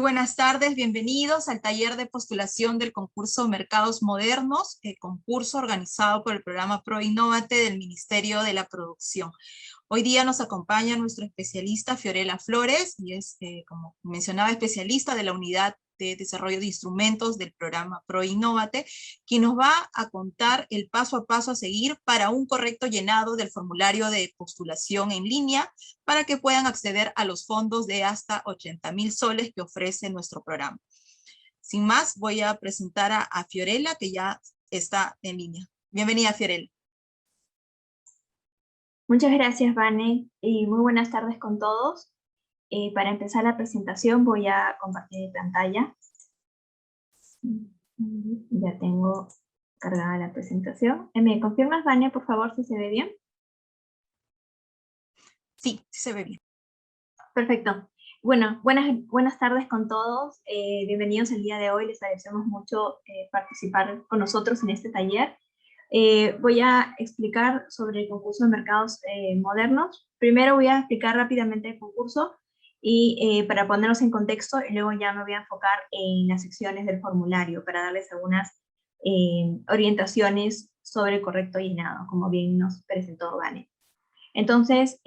buenas tardes, bienvenidos al taller de postulación del concurso Mercados Modernos, el concurso organizado por el programa ProInnovate del Ministerio de la Producción. Hoy día nos acompaña nuestro especialista Fiorella Flores, y es, como mencionaba, especialista de la Unidad de Desarrollo de Instrumentos del programa ProInnovate, quien nos va a contar el paso a paso a seguir para un correcto llenado del formulario de postulación en línea para que puedan acceder a los fondos de hasta 80,000 soles que ofrece nuestro programa. Sin más, voy a presentar a Fiorella, que ya está en línea. Bienvenida, Fiorella. Muchas gracias, Vane, y muy buenas tardes con todos. Para empezar la presentación voy a compartir mi pantalla. Ya tengo cargada la presentación. ¿Me confirmas, Vane, por favor, si se ve bien? Sí, sí se ve bien. Perfecto. Bueno, buenas tardes con todos. Bienvenidos el día de hoy. Les agradecemos mucho participar con nosotros en este taller. Voy a explicar sobre el concurso de mercados modernos. Primero voy a explicar rápidamente el concurso y para ponernos en contexto, y luego ya me voy a enfocar en las secciones del formulario para darles algunas orientaciones sobre el correcto llenado, como bien nos presentó Vane. Entonces,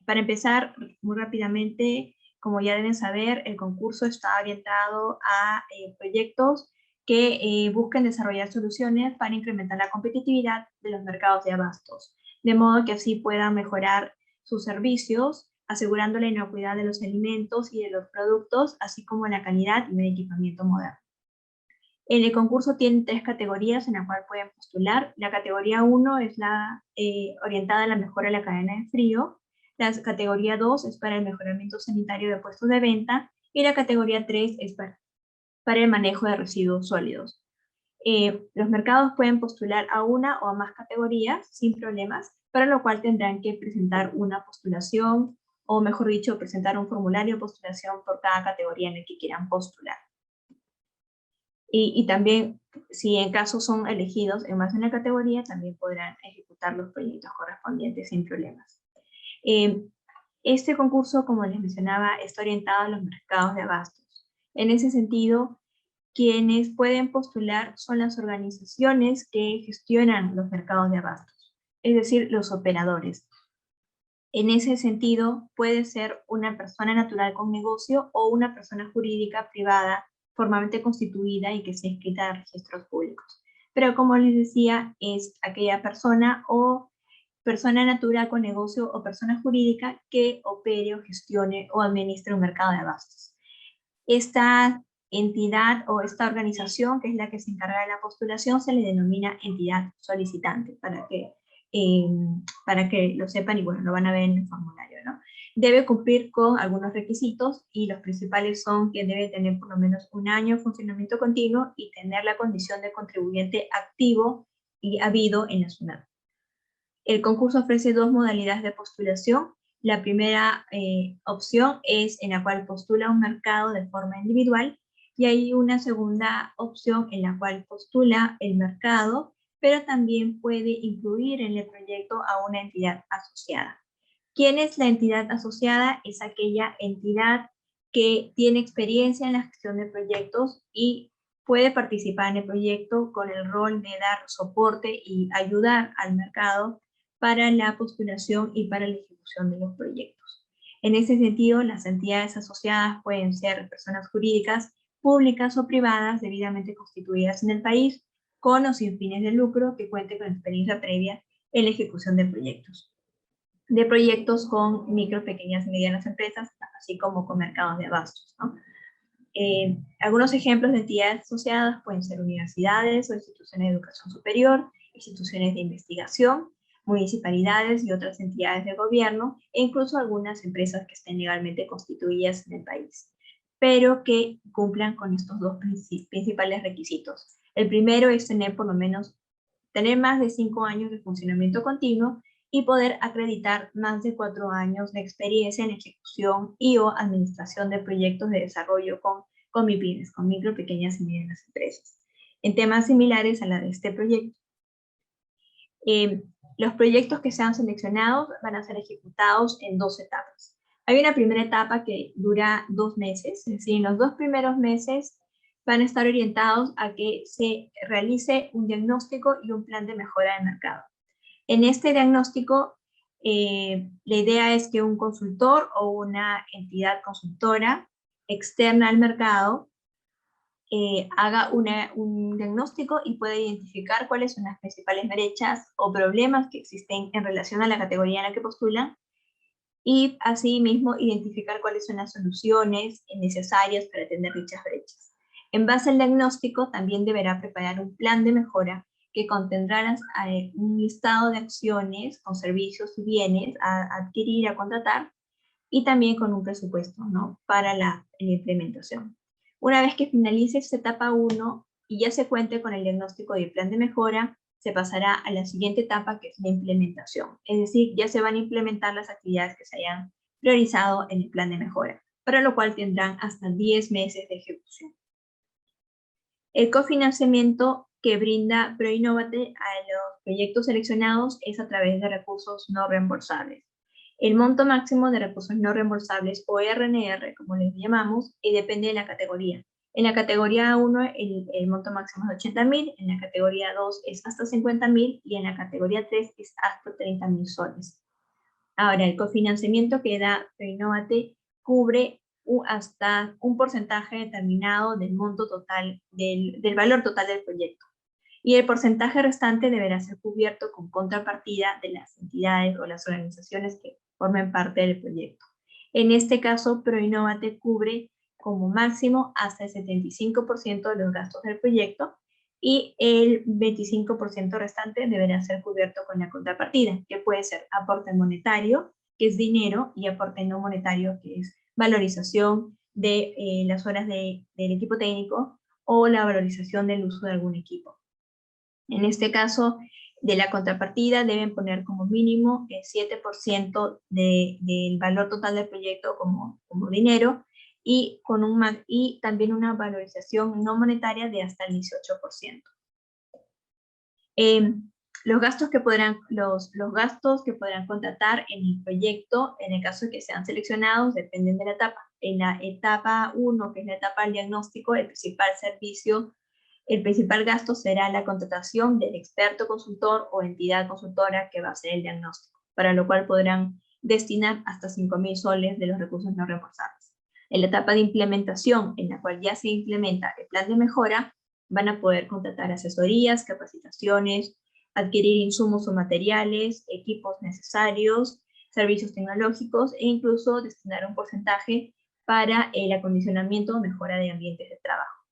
para empezar muy rápidamente, como ya deben saber, el concurso está orientado a proyectos que busquen desarrollar soluciones para incrementar la competitividad de los mercados de abastos, de modo que así puedan mejorar sus servicios, asegurando la inocuidad de los alimentos y de los productos, así como la calidad y el equipamiento moderno. El concurso tiene 3 categorías en las cuales pueden postular. La categoría 1 es la orientada a la mejora de la cadena de frío. La categoría 2 es para el mejoramiento sanitario de puestos de venta. Y la categoría 3 es para el manejo de residuos sólidos. Los mercados pueden postular a una o a más categorías sin problemas, para lo cual tendrán que presentar una postulación, o mejor dicho, presentar un formulario de postulación por cada categoría en el que quieran postular. Y también, si en caso son elegidos en más de una categoría, también podrán ejecutar los proyectos correspondientes sin problemas. Este concurso, como les mencionaba, está orientado a los mercados de abastos. En ese sentido, quienes pueden postular son las organizaciones que gestionan los mercados de abastos, es decir, los operadores. En ese sentido, puede ser una persona natural con negocio o una persona jurídica privada formalmente constituida y que sea inscrita a registros públicos. Pero como les decía, es aquella persona o persona natural con negocio o persona jurídica que opere o gestione o administre un mercado de abastos. Esta entidad o esta organización, que es la que se encarga de la postulación, se le denomina entidad solicitante, para que lo sepan y bueno, lo van a ver en el formulario, ¿no? Debe cumplir con algunos requisitos y los principales son que debe tener por lo menos 1 año de funcionamiento continuo y tener la condición de contribuyente activo y habido en la SUNAT. El concurso ofrece 2 modalidades de postulación. La primera opción es en la cual postula un mercado de forma individual, y hay una segunda opción en la cual postula el mercado, pero también puede incluir en el proyecto a una entidad asociada. ¿Quién es la entidad asociada? Es aquella entidad que tiene experiencia en la gestión de proyectos y puede participar en el proyecto con el rol de dar soporte y ayudar al mercado para la postulación y para la ejecución de los proyectos. En ese sentido, las entidades asociadas pueden ser personas jurídicas, públicas o privadas debidamente constituidas en el país, con o sin fines de lucro, que cuenten con experiencia previa en la ejecución de proyectos con micro, pequeñas y medianas empresas, así como con mercados de abastos, ¿no? Algunos ejemplos de entidades asociadas pueden ser universidades o instituciones de educación superior, instituciones de investigación, municipalidades y otras entidades de gobierno, e incluso algunas empresas que estén legalmente constituidas en el país, pero que cumplan con estos 2 principales requisitos. El primero es tener más de 5 años de funcionamiento continuo y poder acreditar más de 4 años de experiencia en ejecución y o administración de proyectos de desarrollo con MIPYMES, con micro, pequeñas y medianas empresas, en temas similares a la de este proyecto. Los proyectos que sean seleccionados van a ser ejecutados en 2 etapas. Hay una primera etapa que dura 2 meses, es decir, en los 2 primeros meses van a estar orientados a que se realice un diagnóstico y un plan de mejora de mercado. En este diagnóstico, la idea es que un consultor o una entidad consultora externa al mercado haga un diagnóstico y pueda identificar cuáles son las principales brechas o problemas que existen en relación a la categoría en la que postulan, y asimismo identificar cuáles son las soluciones necesarias para atender dichas brechas. En base al diagnóstico, también deberá preparar un plan de mejora que contendrá un listado de acciones con servicios y bienes a adquirir, a contratar, y también con un presupuesto, ¿no?, para la implementación. Una vez que finalice esta etapa 1 y ya se cuente con el diagnóstico y el plan de mejora, se pasará a la siguiente etapa, que es la implementación. Es decir, ya se van a implementar las actividades que se hayan priorizado en el plan de mejora, para lo cual tendrán hasta 10 meses de ejecución. El cofinanciamiento que brinda ProInnovate a los proyectos seleccionados es a través de recursos no reembolsables. El monto máximo de recursos no reembolsables, o RNR, como les llamamos, depende de la categoría. En la categoría 1 el monto máximo es 80.000, en la categoría 2 es hasta 50.000 y en la categoría 3 es hasta 30.000 soles. Ahora, el cofinanciamiento que da ProInnovate cubre hasta un porcentaje determinado del monto total, del valor total del proyecto. Y el porcentaje restante deberá ser cubierto con contrapartida de las entidades o las organizaciones que formen parte del proyecto. En este caso, ProInnovate cubre como máximo hasta el 75% de los gastos del proyecto, y el 25% restante deberá ser cubierto con la contrapartida, que puede ser aporte monetario, que es dinero, y aporte no monetario, que es valorización de las horas del equipo técnico o la valorización del uso de algún equipo. En este caso, de la contrapartida deben poner como mínimo el 7% del valor total del proyecto como dinero, y también una valorización no monetaria de hasta el 18%. Los gastos que podrán contratar en el proyecto, en el caso de que sean seleccionados, dependen de la etapa. En la etapa 1, que es la etapa del diagnóstico, el principal gasto será la contratación del experto consultor o entidad consultora que va a hacer el diagnóstico, para lo cual podrán destinar hasta 5.000 soles de los recursos no reembolsables. En la etapa de implementación, en la cual ya se implementa el plan de mejora, van a poder contratar asesorías, capacitaciones, adquirir insumos o materiales, equipos necesarios, servicios tecnológicos, e incluso destinar un porcentaje para el acondicionamiento o mejora de ambientes de trabajo.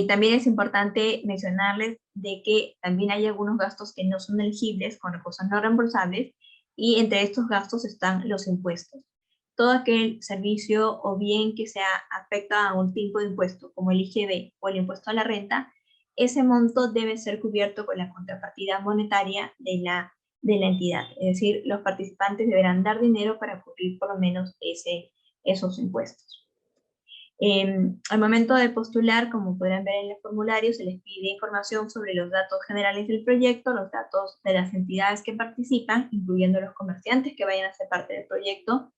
También es importante mencionarles de que también hay algunos gastos que no son elegibles con recursos no reembolsables, y entre estos gastos están los impuestos. Todo aquel servicio o bien que sea afecta a un tipo de impuesto, como el IGB o el impuesto a la renta, ese monto debe ser cubierto con la contrapartida monetaria de la entidad. Es decir, los participantes deberán dar dinero para cubrir por lo menos esos impuestos. Al momento de postular, como podrán ver en el formulario, se les pide información sobre los datos generales del proyecto, los datos de las entidades que participan, incluyendo los comerciantes que vayan a ser parte del proyecto,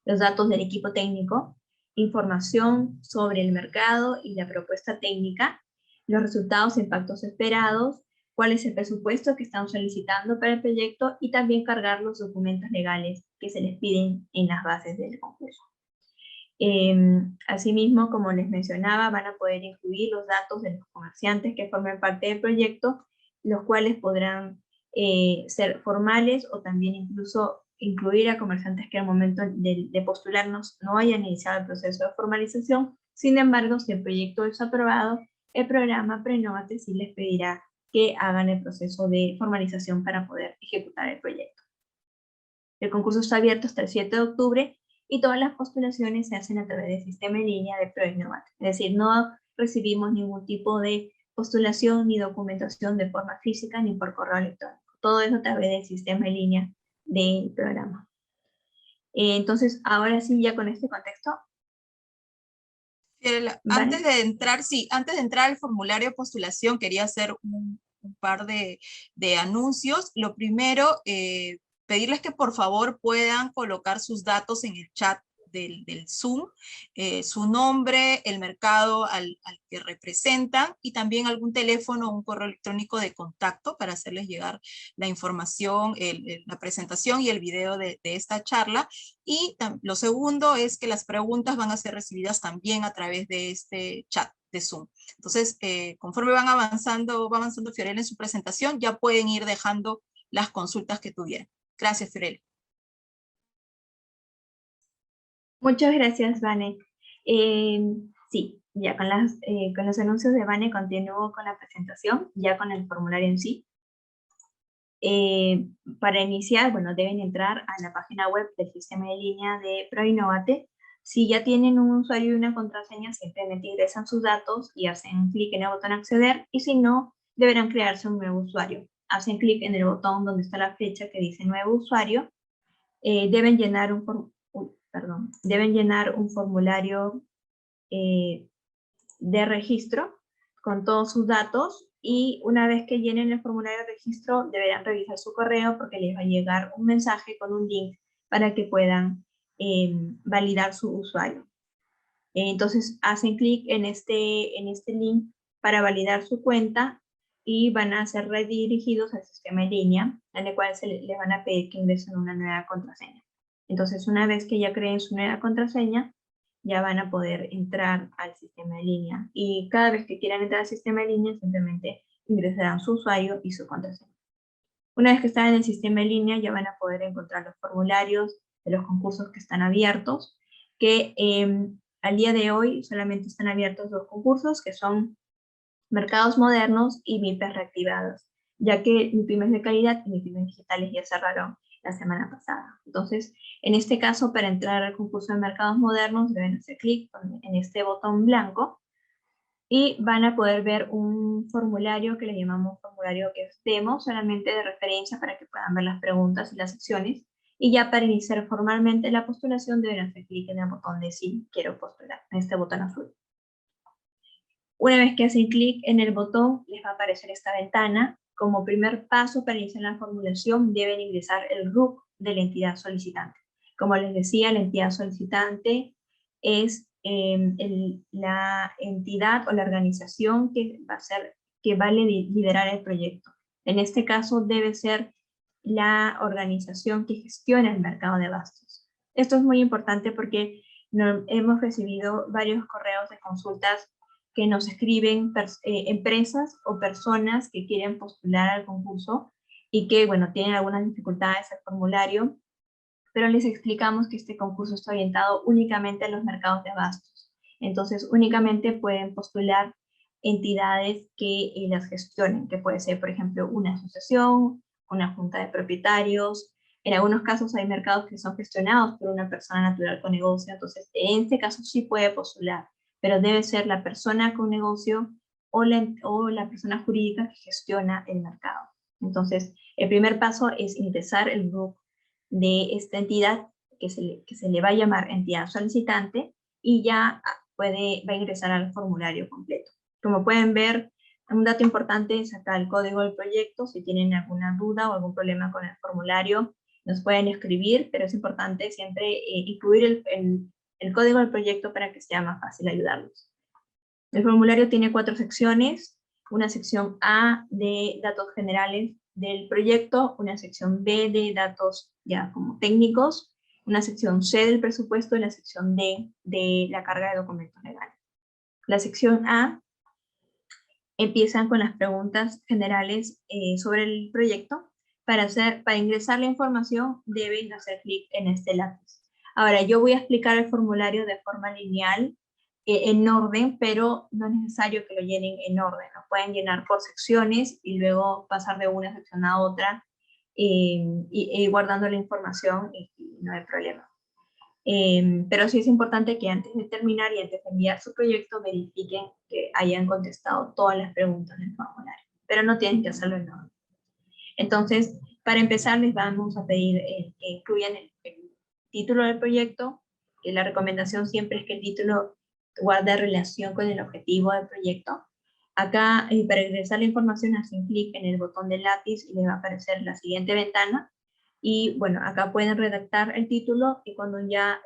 los datos del equipo técnico, información sobre el mercado y la propuesta técnica, los resultados e impactos esperados, cuál es el presupuesto que están solicitando para el proyecto, y también cargar los documentos legales que se les piden en las bases del concurso. Asimismo, como les mencionaba, van a poder incluir los datos de los comerciantes que formen parte del proyecto, los cuales podrán ser formales, o también incluso incluir a comerciantes que al momento de postularnos no hayan iniciado el proceso de formalización. Sin embargo, si el proyecto es aprobado, el programa ProInnovate sí les pedirá que hagan el proceso de formalización para poder ejecutar el proyecto. El concurso está abierto hasta el 7 de octubre, y todas las postulaciones se hacen a través del sistema en línea de ProInnovate. Es decir, no recibimos ningún tipo de postulación ni documentación de forma física ni por correo electrónico. Todo es a través del sistema en línea del programa. Entonces, ahora sí, ya con este contexto. Antes de entrar al formulario de postulación, quería hacer un par de anuncios. Lo primero, pedirles que por favor puedan colocar sus datos en el chat del Zoom, su nombre, el mercado al que representan y también algún teléfono o un correo electrónico de contacto para hacerles llegar la información, la presentación y el video de esta charla. Y lo segundo es que las preguntas van a ser recibidas también a través de este chat de Zoom. Entonces, conforme va avanzando Fiorella en su presentación, ya pueden ir dejando las consultas que tuvieran. Gracias, Fiorella. Muchas gracias, Vane. Sí, ya con los anuncios de Vane continúo con la presentación, ya con el formulario en sí. Para iniciar, bueno, deben entrar a la página web del sistema de línea de ProInnovate. Si ya tienen un usuario y una contraseña, simplemente ingresan sus datos y hacen clic en el botón acceder, y si no, deberán crearse un nuevo usuario. Hacen clic en el botón donde está la flecha que dice nuevo usuario. Deben llenar un formulario de registro con todos sus datos, y una vez que llenen el formulario de registro deberán revisar su correo porque les va a llegar un mensaje con un link para que puedan validar su usuario. Entonces hacen clic en este link para validar su cuenta y van a ser redirigidos al sistema en línea, en el cual les van a pedir que ingresen una nueva contraseña. Entonces, una vez que ya creen su nueva contraseña, ya van a poder entrar al sistema de línea. Y cada vez que quieran entrar al sistema de línea, simplemente ingresarán su usuario y su contraseña. Una vez que están en el sistema de línea, ya van a poder encontrar los formularios de los concursos que están abiertos, que al día de hoy solamente están abiertos 2 concursos, que son Mercados Modernos y MIPYMES Reactivados, ya que MIPYMES de Calidad y MIPYMES Digitales ya cerraron la semana pasada. Entonces, en este caso, para entrar al concurso de Mercados Modernos, deben hacer clic en este botón blanco y van a poder ver un formulario que le llamamos formulario que es demo, solamente de referencia para que puedan ver las preguntas y las secciones. Y ya para iniciar formalmente la postulación deben hacer clic en el botón de sí, quiero postular, en este botón azul. Una vez que hacen clic en el botón, les va a aparecer esta ventana. Como primer paso para iniciar la formulación, deben ingresar el RUC de la entidad solicitante. Como les decía, la entidad solicitante es la entidad o la organización que va a liderar el proyecto. En este caso, debe ser la organización que gestiona el mercado de abastos. Esto es muy importante porque hemos recibido varios correos de consultas que nos escriben empresas o personas que quieren postular al concurso y que, bueno, tienen algunas dificultades al formulario, pero les explicamos que este concurso está orientado únicamente a los mercados de abastos. Entonces, únicamente pueden postular entidades que las gestionen, que puede ser, por ejemplo, una asociación, una junta de propietarios. En algunos casos hay mercados que son gestionados por una persona natural con negocio, entonces en este caso sí puede postular, pero debe ser la persona con negocio o la persona jurídica que gestiona el mercado. Entonces, el primer paso es ingresar el grupo de esta entidad que se le va a llamar entidad solicitante, y ya va a ingresar al formulario completo. Como pueden ver, un dato importante es acá el código del proyecto. Si tienen alguna duda o algún problema con el formulario, nos pueden escribir, pero es importante siempre incluir el código del proyecto para que sea más fácil ayudarlos. El formulario tiene 4 secciones: una sección A de datos generales del proyecto, una sección B de datos ya como técnicos, una sección C del presupuesto y la sección D de la carga de documentos legales. La sección A empiezan con las preguntas generales sobre el proyecto. Para ingresar la información deben hacer clic en este lápiz. Ahora, yo voy a explicar el formulario de forma lineal, en orden, pero no es necesario que lo llenen en orden. Lo pueden llenar por secciones y luego pasar de una sección a otra y guardando la información, y no hay problema. Pero sí es importante que antes de terminar y antes de enviar su proyecto verifiquen que hayan contestado todas las preguntas del formulario, pero no tienen que hacerlo en orden. Entonces, para empezar, les vamos a pedir que incluyan el título del proyecto, que la recomendación siempre es que el título guarde relación con el objetivo del proyecto. Acá, para ingresar la información, hacen clic en el botón del lápiz y les va a aparecer la siguiente ventana. Y bueno, acá pueden redactar el título y cuando ya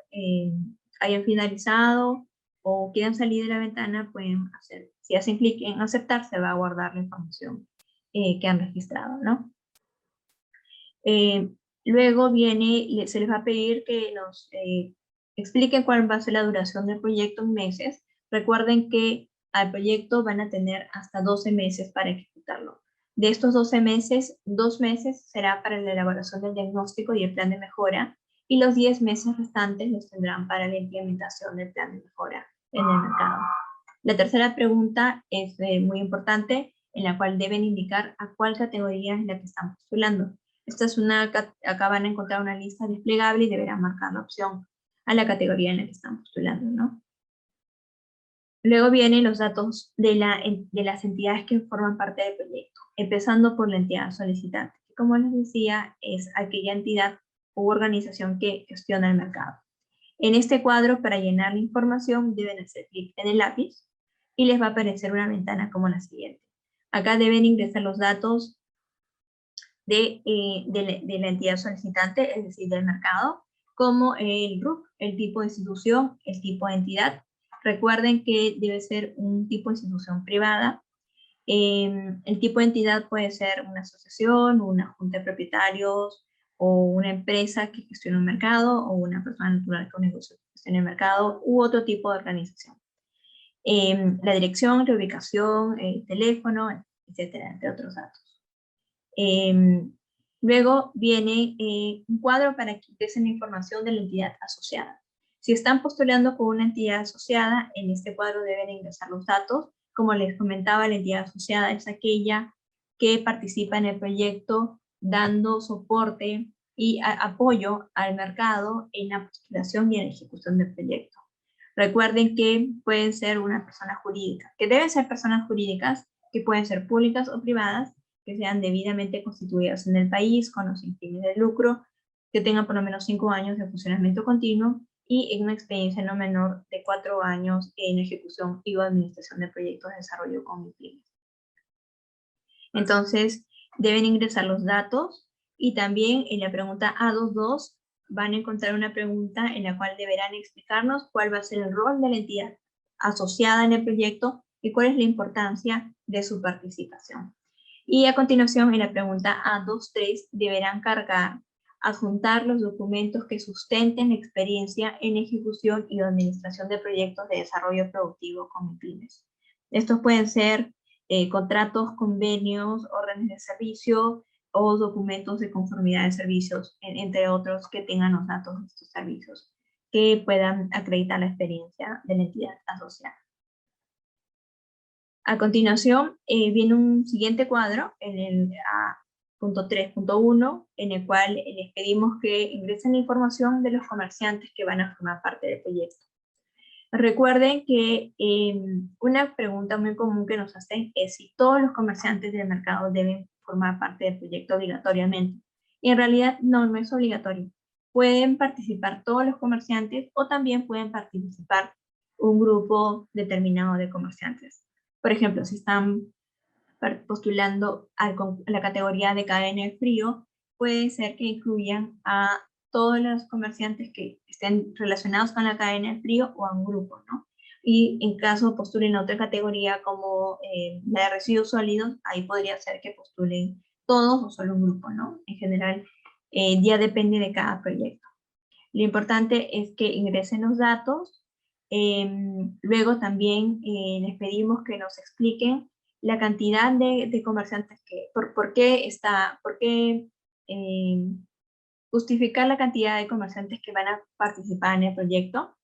hayan finalizado o quieran salir de la ventana, pueden hacer, si hacen clic en aceptar, se va a guardar la información que han registrado, ¿no? Luego viene, se les va a pedir que nos expliquen cuál va a ser la duración del proyecto en meses. Recuerden que al proyecto van a tener hasta 12 meses para ejecutarlo. De estos 12 meses, 2 meses será para la elaboración del diagnóstico y el plan de mejora, y los 10 meses restantes los tendrán para la implementación del plan de mejora en el mercado. La tercera pregunta es muy importante, en la cual deben indicar a cuál categoría es la que están postulando. Esta es acá van a encontrar una lista desplegable y deberán marcar la opción a la categoría en la que están postulando, ¿no? Luego vienen los datos de las entidades que forman parte del proyecto, empezando por la entidad solicitante, que como les decía, es aquella entidad u organización que gestiona el mercado. En este cuadro, para llenar la información, deben hacer clic en el lápiz y les va a aparecer una ventana como la siguiente. Acá deben ingresar los datos de la entidad solicitante, es decir, del mercado, como el RUC, el tipo de institución, el tipo de entidad. Recuerden que debe ser un tipo de institución privada. El tipo de entidad puede ser una asociación, una junta de propietarios, o una empresa que gestiona un mercado, o una persona natural con negocio que gestiona el mercado, u otro tipo de organización. La dirección, la ubicación, el teléfono, etcétera, entre otros datos. Luego viene un cuadro para que ingresen la información de la entidad asociada. Si están postulando con una entidad asociada, en este cuadro deben ingresar los datos. Como les comentaba, la entidad asociada es aquella que participa en el proyecto dando soporte y apoyo al mercado en la postulación y en la ejecución del proyecto. Recuerden que pueden ser una persona jurídica, que deben ser personas jurídicas, que pueden ser públicas o privadas, que sean debidamente constituidas en el país, con los fines de lucro, que tengan por lo menos 5 años de funcionamiento continuo y en una experiencia no menor de 4 años en ejecución y o administración de proyectos de desarrollo con MIPYMES. Entonces, deben ingresar los datos y también en la pregunta A22 van a encontrar una pregunta en la cual deberán explicarnos cuál va a ser el rol de la entidad asociada en el proyecto y cuál es la importancia de su participación. Y a continuación, en la pregunta A23, deberán adjuntar los documentos que sustenten la experiencia en ejecución y administración de proyectos de desarrollo productivo con MIPYMES. Estos pueden ser contratos, convenios, órdenes de servicio o documentos de conformidad de servicios, entre otros que tengan los datos de estos servicios, que puedan acreditar la experiencia de la entidad asociada. A continuación, viene un siguiente cuadro, en el punto 3.1, en el cual les pedimos que ingresen la información de los comerciantes que van a formar parte del proyecto. Recuerden que una pregunta muy común que nos hacen es si todos los comerciantes del mercado deben formar parte del proyecto obligatoriamente. Y en realidad no es obligatorio. Pueden participar todos los comerciantes o también pueden participar un grupo determinado de comerciantes. Por ejemplo, si están postulando a la categoría de cadena de frío, puede ser que incluyan a todos los comerciantes que estén relacionados con la cadena de frío o a un grupo, ¿no? Y en caso postulen a otra categoría como la de residuos sólidos, ahí podría ser que postulen todos o solo un grupo, ¿no? En general, ya depende de cada proyecto. Lo importante es que ingresen los datos. Luego también les pedimos que nos expliquen la cantidad de comerciantes por qué justificar la cantidad de comerciantes que van a participar en el proyecto,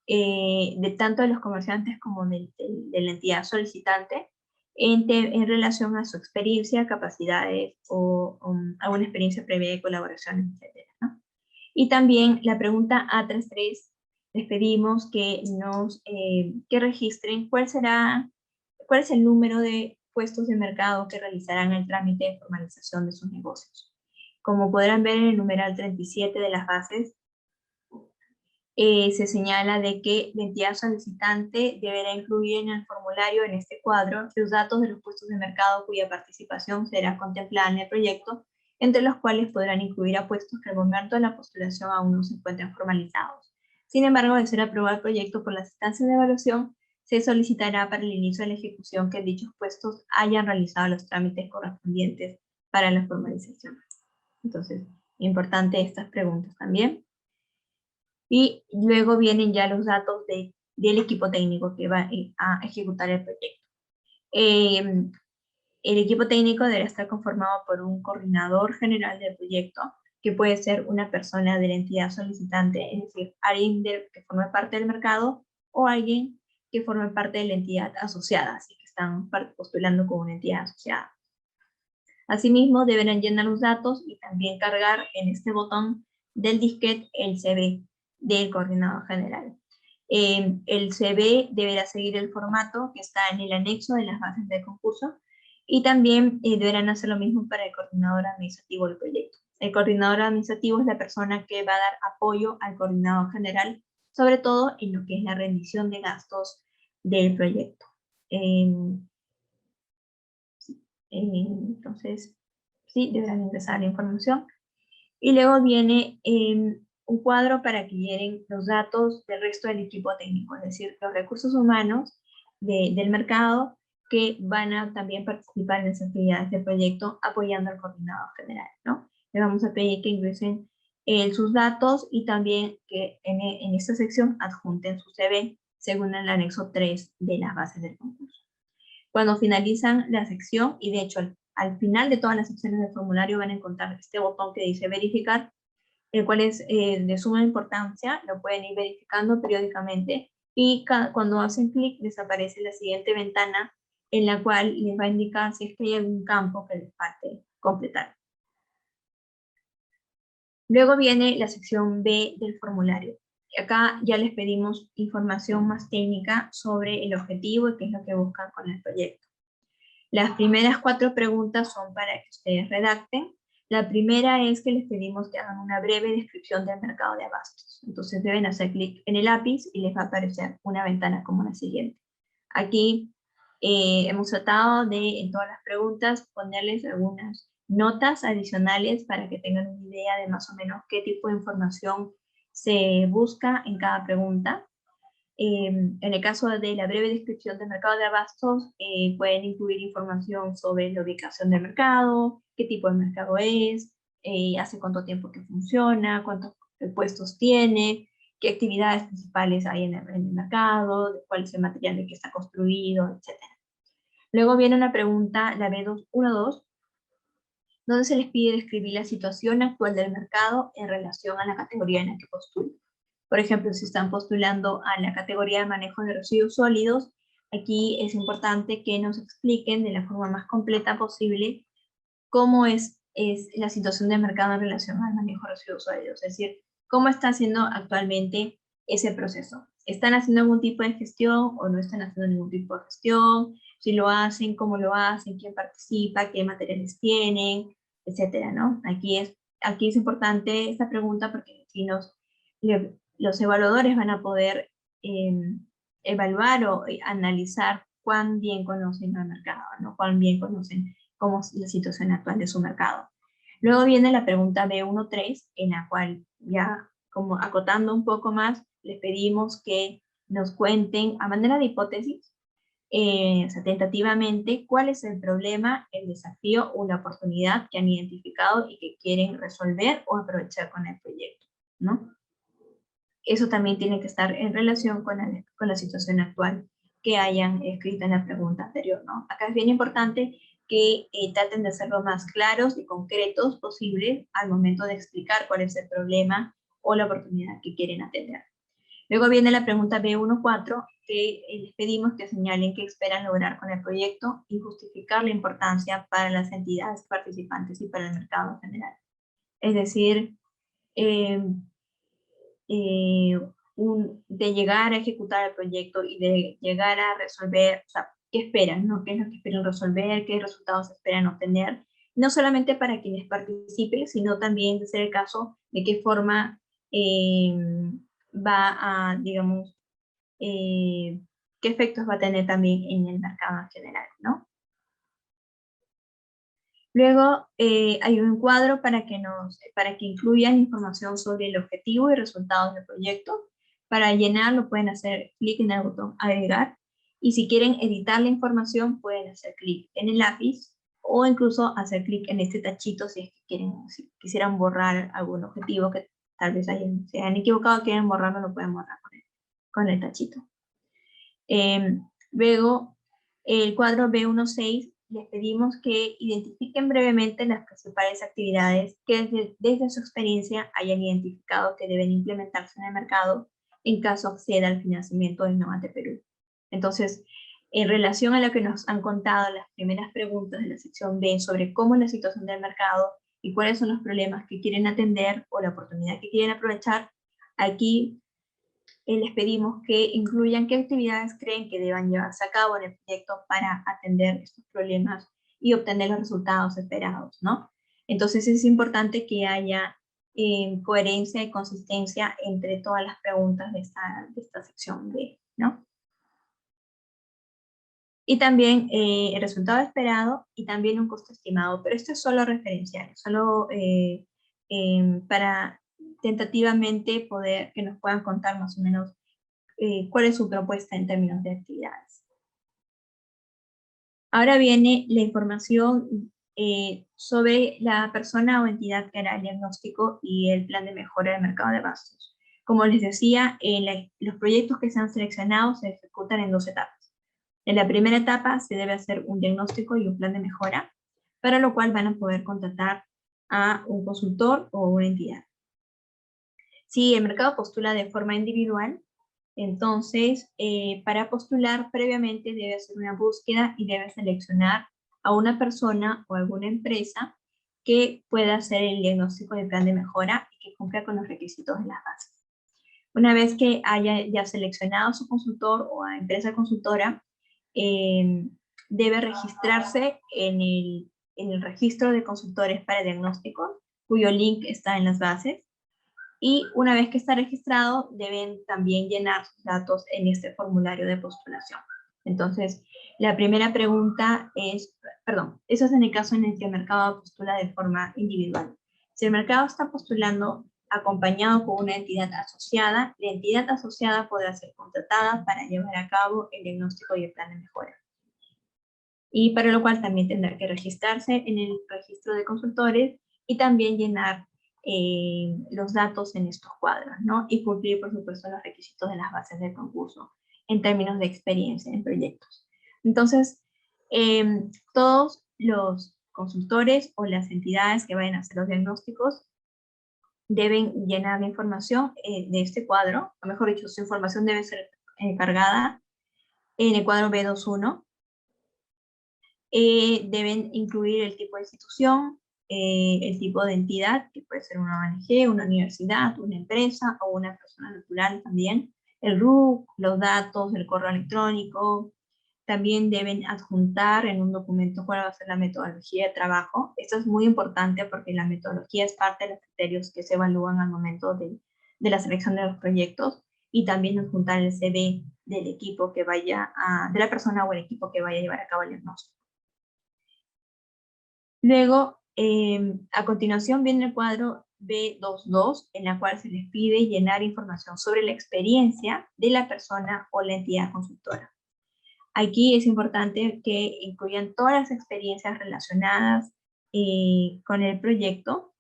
de tanto de los comerciantes como de la entidad solicitante, en relación a su experiencia, capacidades o a una experiencia previa de colaboración, etc., ¿no? Y también la pregunta A33, les pedimos que que registren cuál es el número de puestos de mercado que realizarán el trámite de formalización de sus negocios. Como podrán ver en el numeral 37 de las bases, se señala de que la entidad solicitante deberá incluir en el formulario, en este cuadro, los datos de los puestos de mercado cuya participación será contemplada en el proyecto, entre los cuales podrán incluir a puestos que al momento de la postulación aún no se encuentran formalizados. Sin embargo, de ser aprobado el proyecto por las instancias de evaluación, se solicitará para el inicio de la ejecución que dichos puestos hayan realizado los trámites correspondientes para la formalización. Entonces, importante estas preguntas también. Y luego vienen ya los datos del equipo técnico que va a ejecutar el proyecto. El equipo técnico deberá estar conformado por un coordinador general del proyecto, que puede ser una persona de la entidad solicitante, es decir, alguien que forme parte del mercado o alguien que forme parte de la entidad asociada, así que están postulando con una entidad asociada. Asimismo, deberán llenar los datos y también cargar en este botón del disquete el CV del coordinador general. El CV deberá seguir el formato que está en el anexo de las bases del concurso y también deberán hacer lo mismo para el coordinador administrativo del proyecto. El coordinador administrativo es la persona que va a dar apoyo al coordinador general, sobre todo en lo que es la rendición de gastos del proyecto. Entonces, sí, deberán ingresar la información. Y luego viene un cuadro para que llenen los datos del resto del equipo técnico, es decir, los recursos humanos del mercado que van a también participar en las actividades del proyecto apoyando al coordinador general, ¿no? Le vamos a pedir que ingresen sus datos y también que en esta sección adjunten su CV según el anexo 3 de las bases del concurso. Cuando finalizan la sección, y de hecho al final de todas las secciones del formulario van a encontrar este botón que dice verificar, el cual es de suma importancia, lo pueden ir verificando periódicamente, y cuando hacen clic les aparece la siguiente ventana en la cual les va a indicar si es que hay algún campo que les falte completar. Luego viene la sección B del formulario. Acá ya les pedimos información más técnica sobre el objetivo y qué es lo que buscan con el proyecto. Las primeras 4 preguntas son para que ustedes redacten. La primera es que les pedimos que hagan una breve descripción del mercado de abastos. Entonces deben hacer clic en el lápiz y les va a aparecer una ventana como la siguiente. Aquí hemos tratado de, en todas las preguntas, ponerles algunas notas adicionales para que tengan una idea de más o menos qué tipo de información se busca en cada pregunta. En el caso de la breve descripción del mercado de abastos, pueden incluir información sobre la ubicación del mercado, qué tipo de mercado es, hace cuánto tiempo que funciona, cuántos puestos tiene, qué actividades principales hay en el mercado, cuál es el material de que está construido, etc. Luego viene una pregunta, la B1.2, donde se les pide describir la situación actual del mercado en relación a la categoría en la que postulan. Por ejemplo, si están postulando a la categoría de manejo de residuos sólidos, aquí es importante que nos expliquen de la forma más completa posible cómo es la situación del mercado en relación al manejo de residuos sólidos, es decir, cómo está haciendo actualmente ese proceso. ¿Están haciendo algún tipo de gestión o no están haciendo ningún tipo de gestión? Si lo hacen, cómo lo hacen, quién participa, qué materiales tienen, etcétera, ¿no? Aquí es importante esta pregunta porque si los evaluadores van a poder evaluar o analizar cuán bien conocen el mercado, ¿no? Cuán bien conocen cómo es la situación actual de su mercado. Luego viene la pregunta B1.3, en la cual ya como acotando un poco más, les pedimos que nos cuenten a manera de hipótesis, o sea, tentativamente, cuál es el problema, el desafío o la oportunidad que han identificado y que quieren resolver o aprovechar con el proyecto, ¿no? Eso también tiene que estar en relación con la situación actual que hayan escrito en la pregunta anterior, ¿no? Acá es bien importante que traten de ser lo más claros y concretos posible al momento de explicar cuál es el problema o la oportunidad que quieren atender. Luego viene la pregunta B1.4, que les pedimos que señalen qué esperan lograr con el proyecto y justificar la importancia para las entidades participantes y para el mercado en general. Es decir, de llegar a ejecutar el proyecto y de llegar a resolver, o sea, qué esperan, ¿no? ¿Qué es lo que esperan resolver? ¿Qué resultados esperan obtener? No solamente para quienes participen, sino también, de ser el caso, de qué forma va a, digamos, qué efectos va a tener también en el mercado en general, ¿no? Luego hay un cuadro para que incluyan información sobre el objetivo y resultados del proyecto. Para llenarlo pueden hacer clic en el botón agregar, y si quieren editar la información pueden hacer clic en el lápiz o incluso hacer clic en este tachito si es que si quisieran borrar algún objetivo que tal vez se hayan equivocado, quieren borrarlo, lo pueden borrar con el tachito. Luego, el cuadro B16, les pedimos que identifiquen brevemente las principales actividades que desde su experiencia hayan identificado que deben implementarse en el mercado en caso acceda al financiamiento del Innovate Perú. Entonces, en relación a lo que nos han contado las primeras preguntas de la sección B sobre cómo es la situación del mercado y cuáles son los problemas que quieren atender o la oportunidad que quieren aprovechar, aquí les pedimos que incluyan qué actividades creen que deban llevarse a cabo en el proyecto para atender estos problemas y obtener los resultados esperados, ¿no? Entonces es importante que haya coherencia y consistencia entre todas las preguntas de esta sección B, ¿no? Y también el resultado esperado y también un costo estimado, pero esto es solo referencial, solo para tentativamente que nos puedan contar más o menos cuál es su propuesta en términos de actividades. Ahora viene la información sobre la persona o entidad que hará el diagnóstico y el plan de mejora del mercado de abastos. Como les decía, los proyectos que sean seleccionados se ejecutan en 2 etapas. En la primera etapa se debe hacer un diagnóstico y un plan de mejora, para lo cual van a poder contratar a un consultor o una entidad. Si el mercado postula de forma individual, entonces, para postular previamente debe hacer una búsqueda y debe seleccionar a una persona o alguna empresa que pueda hacer el diagnóstico del plan de mejora y que cumpla con los requisitos de las bases. Una vez que haya ya seleccionado a su consultor o a empresa consultora, debe registrarse en el registro de consultores para diagnósticos, cuyo link está en las bases. Y una vez que está registrado, deben también llenar sus datos en este formulario de postulación. Entonces, la primera pregunta es, eso es en el caso en el que el mercado postula de forma individual. Si el mercado está postulando acompañado con una entidad asociada, la entidad asociada podrá ser contratada para llevar a cabo el diagnóstico y el plan de mejora. Y para lo cual también tendrá que registrarse en el registro de consultores y también llenar los datos en estos cuadros, ¿no? Y cumplir, por supuesto, los requisitos de las bases del concurso en términos de experiencia en proyectos. Entonces, todos los consultores o las entidades que vayan a hacer los diagnósticos deben llenar la información de este cuadro, o mejor dicho, su información debe ser cargada en el cuadro B21. Deben incluir el tipo de institución, el tipo de entidad, que puede ser una ONG, una universidad, una empresa o una persona natural también, el RUC, los datos, el correo electrónico. También deben adjuntar en un documento cuál va a ser la metodología de trabajo. Esto es muy importante porque la metodología es parte de los criterios que se evalúan al momento de la selección de los proyectos, y también adjuntar el CV del equipo que vaya de la persona o el equipo que vaya a llevar a cabo el diagnóstico. Luego, a continuación viene el cuadro B22, en la cual se les pide llenar información sobre la experiencia de la persona o la entidad consultora. Aquí es importante que incluyan todas las experiencias relacionadas con el proyecto,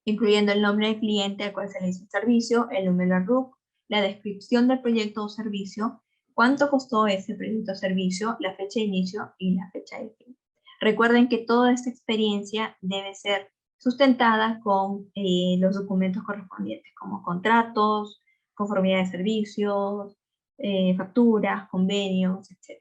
incluyendo el nombre del cliente al cual se le hizo el servicio, el número de RUC, la descripción del proyecto o servicio, cuánto costó ese proyecto o servicio, la fecha de inicio y la fecha de fin. Recuerden que toda esta experiencia debe ser sustentada con los documentos correspondientes, como contratos, conformidad de servicios, facturas, convenios, etc.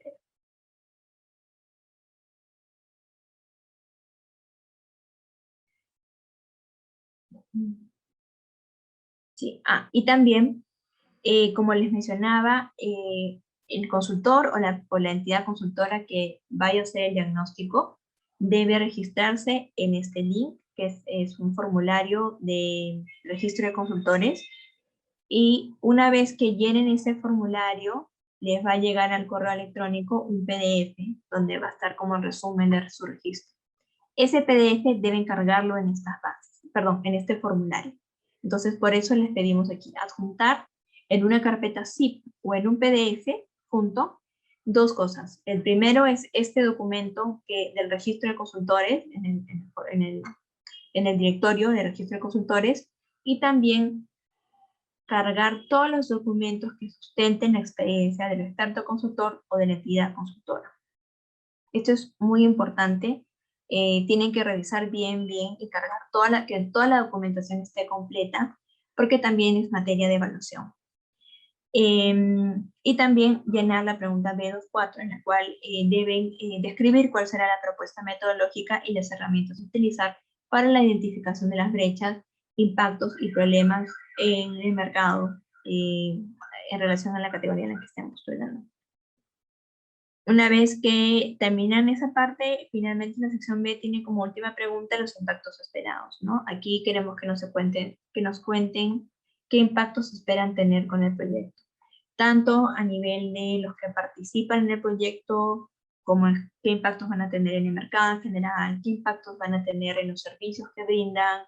Sí. Y también, como les mencionaba, el consultor o la entidad consultora que vaya a hacer el diagnóstico debe registrarse en este link, que es un formulario de registro de consultores, y una vez que llenen ese formulario, les va a llegar al correo electrónico un PDF, donde va a estar como el resumen de su registro. ese PDF deben cargarlo en estas bases, perdón, en este formulario. Entonces, por eso les pedimos aquí adjuntar en una carpeta zip o en un PDF junto dos cosas. El primero es este documento del registro de consultores en el directorio de registro de consultores, y también cargar todos los documentos que sustenten la experiencia del experto consultor o de la entidad consultora. Esto es muy importante. Tienen que revisar bien y cargar que toda la documentación esté completa, porque también es materia de evaluación. Y también llenar la pregunta B24, en la cual deben describir cuál será la propuesta metodológica y las herramientas a utilizar para la identificación de las brechas, impactos y problemas en el mercado en relación a la categoría en la que estemos estudiando. Una vez que terminan esa parte, finalmente la sección B tiene como última pregunta los impactos esperados, ¿no? Aquí queremos que nos cuenten qué impactos esperan tener con el proyecto, tanto a nivel de los que participan en el proyecto, como qué impactos van a tener en el mercado en general, qué impactos van a tener en los servicios que brindan,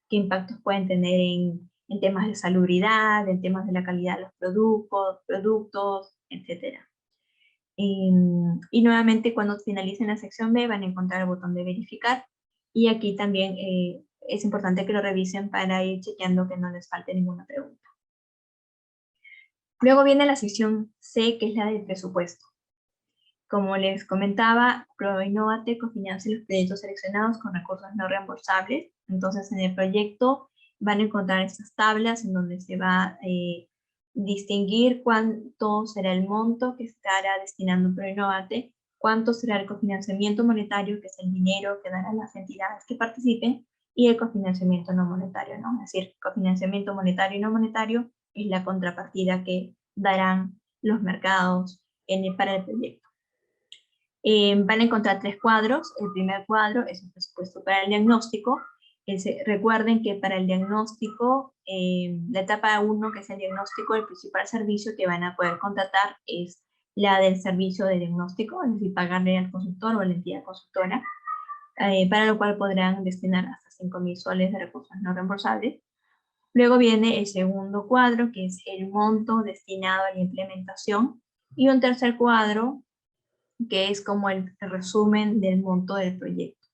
qué impactos pueden tener en temas de salubridad, en temas de la calidad de los productos, etc. Y nuevamente, cuando finalicen la sección B, van a encontrar el botón de verificar, y aquí también es importante que lo revisen para ir chequeando que no les falte ninguna pregunta. Luego viene la sección C, que es la del presupuesto. Como les comentaba, ProInnovate cofinancia los proyectos seleccionados con recursos no reembolsables. Entonces, en el proyecto van a encontrar estas tablas en donde se va a distinguir cuánto será el monto que estará destinando ProInnovate, cuánto será el cofinanciamiento monetario, que es el dinero que darán las entidades que participen, y el cofinanciamiento no monetario, ¿no? Es decir, cofinanciamiento monetario y no monetario es la contrapartida que darán los mercados para el proyecto. Van a encontrar tres cuadros. El primer cuadro es el presupuesto para el diagnóstico. Recuerden que para el diagnóstico, la etapa 1, que es el diagnóstico, el principal servicio que van a poder contratar es la del servicio de diagnóstico, es decir, pagarle al consultor o a la entidad consultora, para lo cual podrán destinar hasta 5.000 soles de recursos no reembolsables. Luego viene el segundo cuadro, que es el monto destinado a la implementación, y un tercer cuadro, que es como el resumen del monto del proyecto.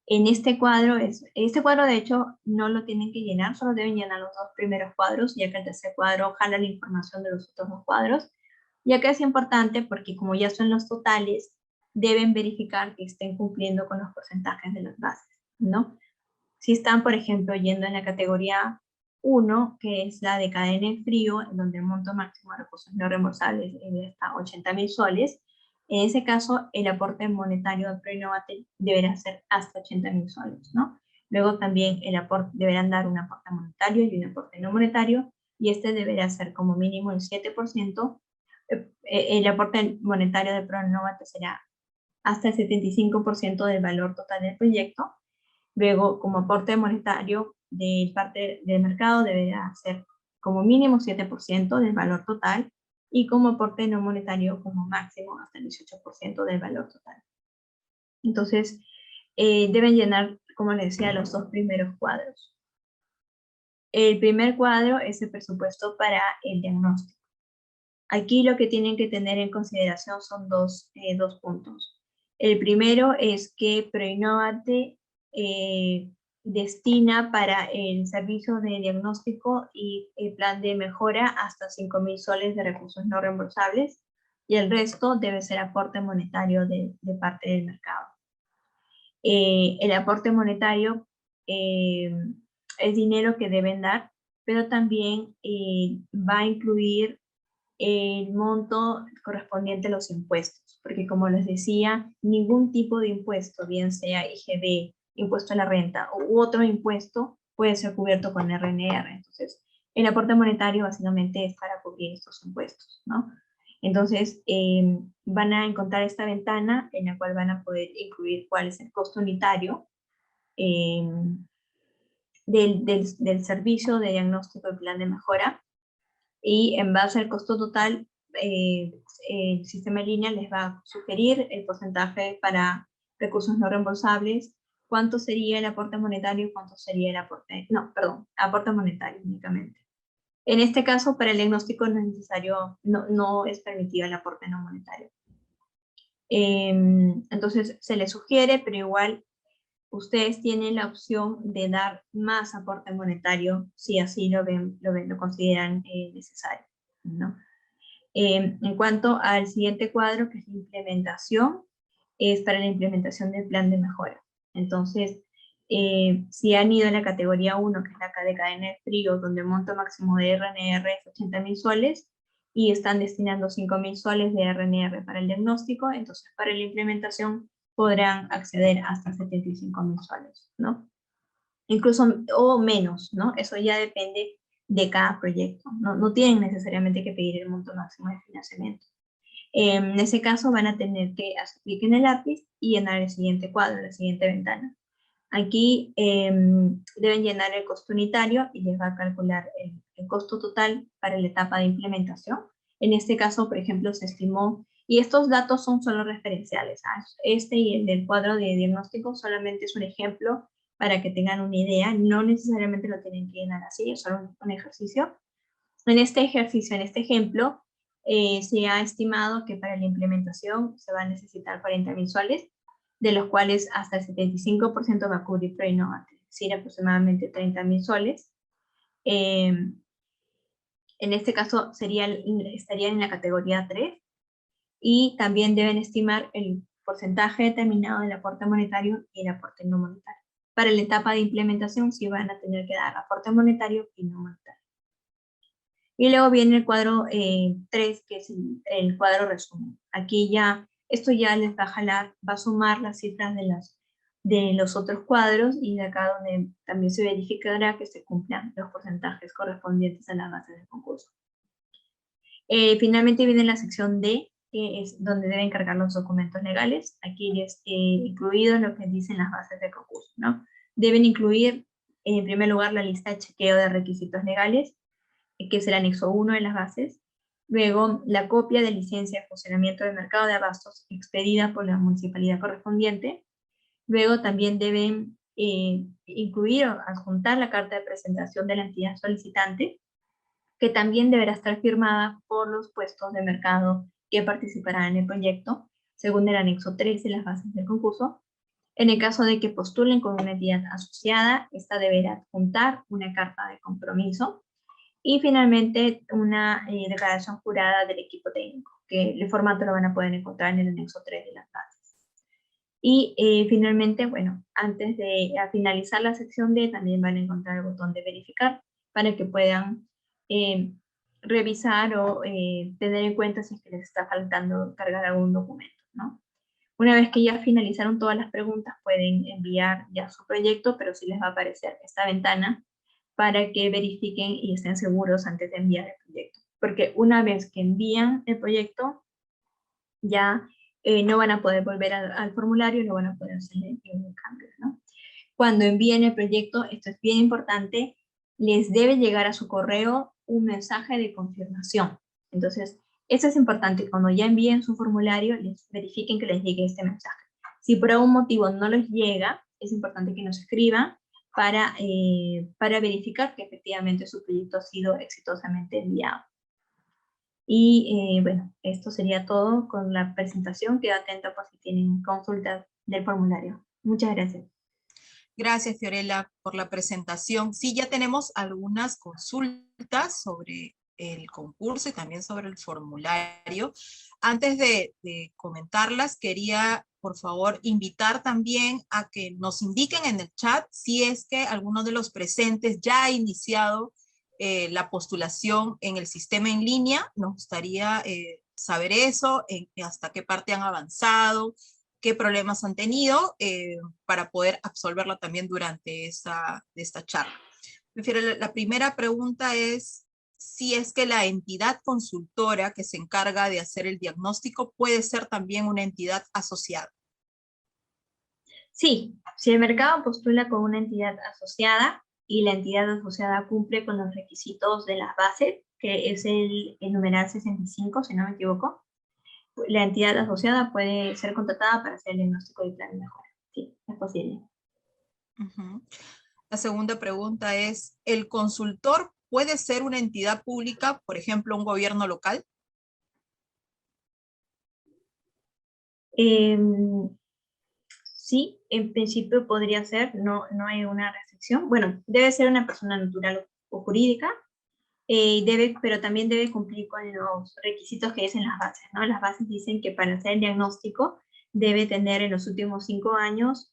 En este cuadro de hecho no lo tienen que llenar, solo deben llenar los dos primeros cuadros, ya que el tercer cuadro jala la información de los otros dos cuadros, ya que es importante porque como ya son los totales, deben verificar que estén cumpliendo con los porcentajes de las bases, ¿no? Si están, por ejemplo, yendo en la categoría 1, que es la de cadena en frío, en donde el monto máximo de recursos no reembolsables es de hasta 80.000 soles, en ese caso el aporte monetario de ProInnovate deberá ser hasta 80.000 soles, ¿no? Luego también deberán dar un aporte monetario y un aporte no monetario, y este deberá ser como mínimo el 7%. El aporte monetario de ProInnovate será hasta el 75% del valor total del proyecto. Luego, como aporte monetario de parte del mercado, deberá ser como mínimo 7% del valor total, y como aporte no monetario como máximo hasta el 18% del valor total. Entonces, deben llenar, como les decía, los dos primeros cuadros. El primer cuadro es el presupuesto para el diagnóstico. Aquí lo que tienen que tener en consideración son dos puntos. El primero es que ProInnovate destina para el servicio de diagnóstico y el plan de mejora hasta 5.000 soles de recursos no reembolsables, y el resto debe ser aporte monetario de parte del mercado. El aporte monetario es dinero que deben dar, pero también va a incluir el monto correspondiente a los impuestos, porque como les decía, ningún tipo de impuesto, bien sea IGB, impuesto a la renta u otro impuesto, puede ser cubierto con RNR. Entonces, el aporte monetario básicamente es para cubrir estos impuestos, ¿no? Entonces, van a encontrar esta ventana en la cual van a poder incluir cuál es el costo unitario del servicio de diagnóstico y plan de mejora, y en base al costo total, el sistema en línea les va a sugerir el porcentaje para recursos no reembolsables, cuánto sería el aporte monetario y cuánto sería el aporte, no, perdón, aporte monetario únicamente. En este caso, para el diagnóstico no es necesario, no es permitido el aporte no monetario. Entonces, se les sugiere, pero igual ustedes tienen la opción de dar más aporte monetario si así lo consideran necesario, ¿no? En cuanto al siguiente cuadro, que es la implementación, es para la implementación del plan de mejora. Entonces, si han ido en la categoría 1, que es la de cadena de frío, donde el monto máximo de RNR es 80.000 soles, y están destinando 5.000 soles de RNR para el diagnóstico, entonces para la implementación podrán acceder hasta 75.000 soles, ¿no? Incluso, o menos, ¿no? Eso ya depende de cada proyecto, no tienen necesariamente que pedir el monto máximo de financiamiento. En ese caso van a tener que hacer clic en el lápiz y llenar el siguiente cuadro, la siguiente ventana. Aquí deben llenar el costo unitario y les va a calcular el costo total para la etapa de implementación. En este caso, por ejemplo, se estimó, y estos datos son solo referenciales. Este y el del cuadro de diagnóstico solamente es un ejemplo para que tengan una idea. No necesariamente lo tienen que llenar así, es solo un ejercicio. En este ejercicio, en este ejemplo, se ha estimado que para la implementación se va a necesitar 40.000 soles, de los cuales hasta el 75% va a cubrir ProInnovate, es decir, aproximadamente 30.000 soles. En este caso estarían en la categoría 3, y también deben estimar el porcentaje determinado del aporte monetario y el aporte no monetario. Para la etapa de implementación sí van a tener que dar aporte monetario y no monetario. Y luego viene el cuadro 3, que es el cuadro resumen. Aquí ya, esto ya les va a jalar, va a sumar las cifras de los otros cuadros, y de acá donde también se verificará que se cumplan los porcentajes correspondientes a las bases del concurso. Finalmente viene la sección D, que es donde deben cargar los documentos legales. Aquí es incluido lo que dicen las bases del concurso, ¿no? Deben incluir, en primer lugar, la lista de chequeo de requisitos legales, que es el anexo 1 de las bases. Luego, la copia de licencia de funcionamiento del mercado de abastos expedida por la municipalidad correspondiente. Luego también deben incluir o adjuntar la carta de presentación de la entidad solicitante, que también deberá estar firmada por los puestos de mercado que participarán en el proyecto, según el anexo 3 de las bases del concurso. En el caso de que postulen con una entidad asociada, esta deberá adjuntar una carta de compromiso. Y finalmente, una declaración jurada del equipo técnico, que el formato lo van a poder encontrar en el anexo 3 de las bases. Y finalmente, bueno, antes de finalizar la sección D, también van a encontrar el botón de verificar para que puedan revisar o tener en cuenta si es que les está faltando cargar algún documento, ¿no? Una vez que ya finalizaron todas las preguntas, pueden enviar ya su proyecto, pero sí les va a aparecer esta ventana para que verifiquen y estén seguros antes de enviar el proyecto. Porque una vez que envían el proyecto, ya no van a poder volver al formulario, no van a poder hacer ningún cambio, ¿no? Cuando envíen el proyecto, esto es bien importante, les debe llegar a su correo un mensaje de confirmación. Entonces, eso es importante. Cuando ya envíen su formulario, les verifiquen que les llegue este mensaje. Si por algún motivo no les llega, es importante que nos escriban para verificar que efectivamente su proyecto ha sido exitosamente enviado. Y bueno, esto sería todo con la presentación. Quedo atenta por si tienen consultas del formulario. Muchas gracias. Gracias, Fiorella, por la presentación. Sí, ya tenemos algunas consultas sobre el concurso y también sobre el formulario. Antes de comentarlas, quería, por favor, invitar también a que nos indiquen en el chat si es que alguno de los presentes ya ha iniciado la postulación en el sistema en línea. Nos gustaría saber eso, hasta qué parte han avanzado, qué problemas han tenido para poder absolverlo también durante esta charla. La primera pregunta es si es que la entidad consultora que se encarga de hacer el diagnóstico puede ser también una entidad asociada. Sí, si el mercado postula con una entidad asociada y la entidad asociada cumple con los requisitos de las bases, que es el numeral 65, si no me equivoco, la entidad asociada puede ser contratada para hacer el diagnóstico de plan de mejora. Sí, es posible. Ujú. La segunda pregunta es, ¿el consultor puede ser una entidad pública, por ejemplo, un gobierno local? Sí, en principio podría ser, no hay una restricción. Bueno, debe ser una persona natural o jurídica, pero también debe cumplir con los requisitos que dicen las bases, ¿no? Las bases dicen que para hacer el diagnóstico debe tener en los últimos 5 años,